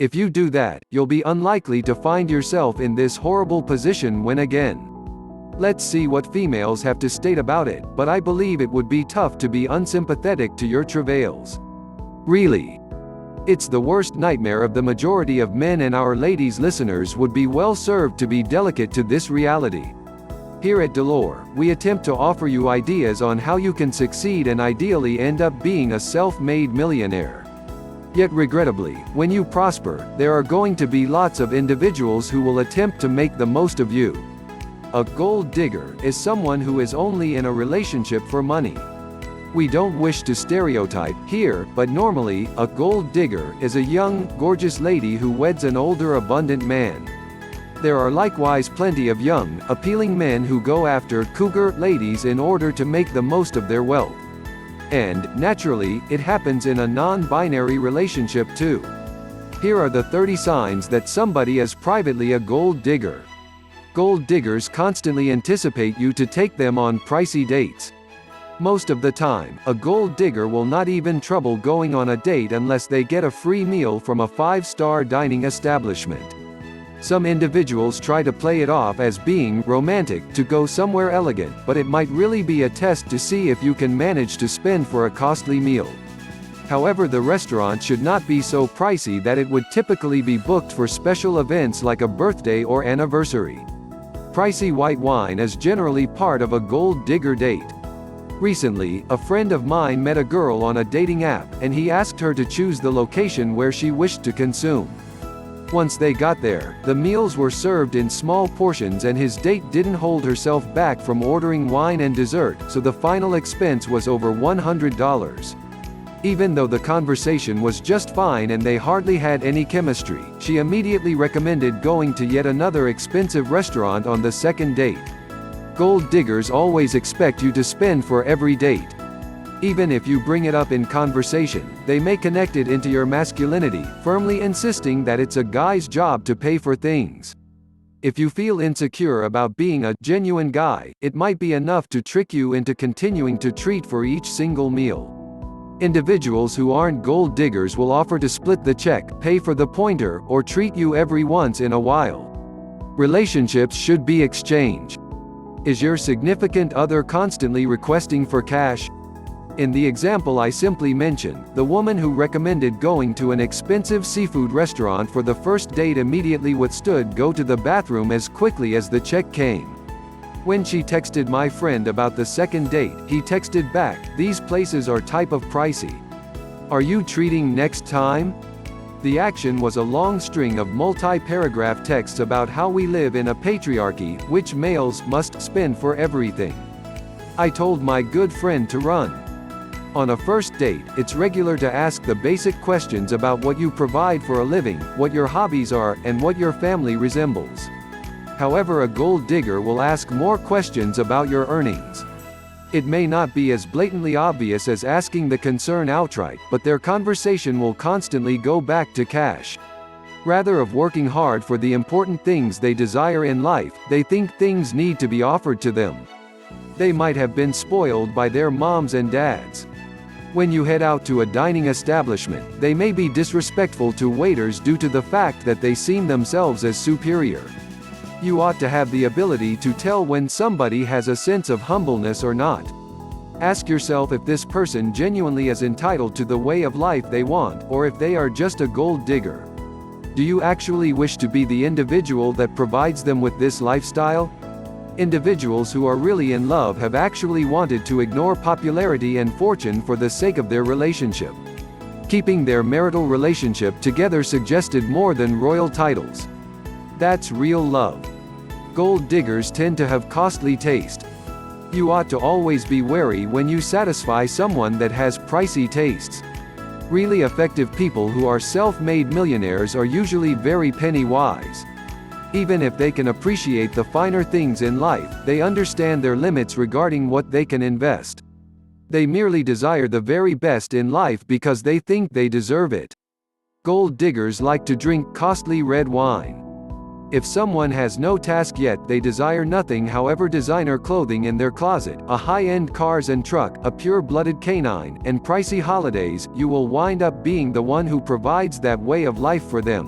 If you do that, you'll be unlikely to find yourself in this horrible position when again. Let's see what females have to state about it, but I believe it would be tough to be unsympathetic to your travails. Really. It's the worst nightmare of the majority of men, and our ladies listeners would be well served to be delicate to this reality. Here at Dalore, we attempt to offer you ideas on how you can succeed and ideally end up being a self-made millionaire. Yet regrettably, when you prosper, there are going to be lots of individuals who will attempt to make the most of you. A gold digger is someone who is only in a relationship for money. We don't wish to stereotype here, but normally, a gold digger is a young, gorgeous lady who weds an older, abundant man. There are likewise plenty of young, appealing men who go after cougar ladies in order to make the most of their wealth. And, naturally, it happens in a non-binary relationship too. Here are the 30 signs that somebody is privately a gold digger. Gold diggers constantly anticipate you to take them on pricey dates. Most of the time, a gold digger will not even trouble going on a date unless they get a free meal from a 5-star dining establishment. Some individuals try to play it off as being romantic to go somewhere elegant, but it might really be a test to see if you can manage to spend for a costly meal. However, the restaurant should not be so pricey that it would typically be booked for special events like a birthday or anniversary. Pricey white wine is generally part of a gold digger date. Recently, a friend of mine met a girl on a dating app, and he asked her to choose the location where she wished to consume. Once they got there, the meals were served in small portions and his date didn't hold herself back from ordering wine and dessert, so the final expense was over $100. Even though the conversation was just fine and they hardly had any chemistry, she immediately recommended going to yet another expensive restaurant on the second date. Gold diggers always expect you to spend for every date. Even if you bring it up in conversation, they may connect it into your masculinity, firmly insisting that it's a guy's job to pay for things. If you feel insecure about being a genuine guy, it might be enough to trick you into continuing to treat for each single meal. Individuals who aren't gold diggers will offer to split the check, pay for the pointer, or treat you every once in a while. Relationships should be exchange. Is your significant other constantly requesting for cash? In the example I simply mentioned, the woman who recommended going to an expensive seafood restaurant for the first date immediately withstood go to the bathroom as quickly as the check came. When she texted my friend about the second date, he texted back, "These places are type of pricey. Are you treating next time?" The action was a long string of multi-paragraph texts about how we live in a patriarchy, which males must spend for everything. I told my good friend to run. On a first date, it's regular to ask the basic questions about what you provide for a living, what your hobbies are, and what your family resembles. However, a gold digger will ask more questions about your earnings. It may not be as blatantly obvious as asking the concern outright, but their conversation will constantly go back to cash. Rather of working hard for the important things they desire in life, they think things need to be offered to them. They might have been spoiled by their moms and dads. When you head out to a dining establishment, they may be disrespectful to waiters due to the fact that they seem themselves as superior. You ought to have the ability to tell when somebody has a sense of humbleness or not. Ask yourself if this person genuinely is entitled to the way of life they want, or if they are just a gold digger. Do you actually wish to be the individual that provides them with this lifestyle? Individuals who are really in love have actually wanted to ignore popularity and fortune for the sake of their relationship. Keeping their marital relationship together suggested more than royal titles. That's real love. Gold diggers tend to have costly taste. You ought to always be wary when you satisfy someone that has pricey tastes. Really effective people who are self-made millionaires are usually very penny-wise. Even if they can appreciate the finer things in life, they understand their limits regarding what they can invest. They merely desire the very best in life because they think they deserve it. Gold diggers like to drink costly red wine. If someone has no task yet, they desire nothing however designer clothing in their closet, a high-end cars and truck, a pure-blooded canine, and pricey holidays, you will wind up being the one who provides that way of life for them.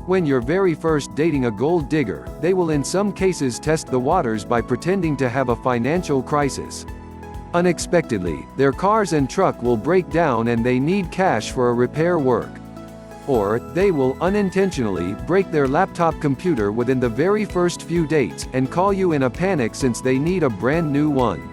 When you're very first dating a gold digger, they will in some cases test the waters by pretending to have a financial crisis. Unexpectedly, their cars and truck will break down and they need cash for a repair work. Or, they will unintentionally break their laptop computer within the very first few dates, and call you in a panic since they need a brand new one.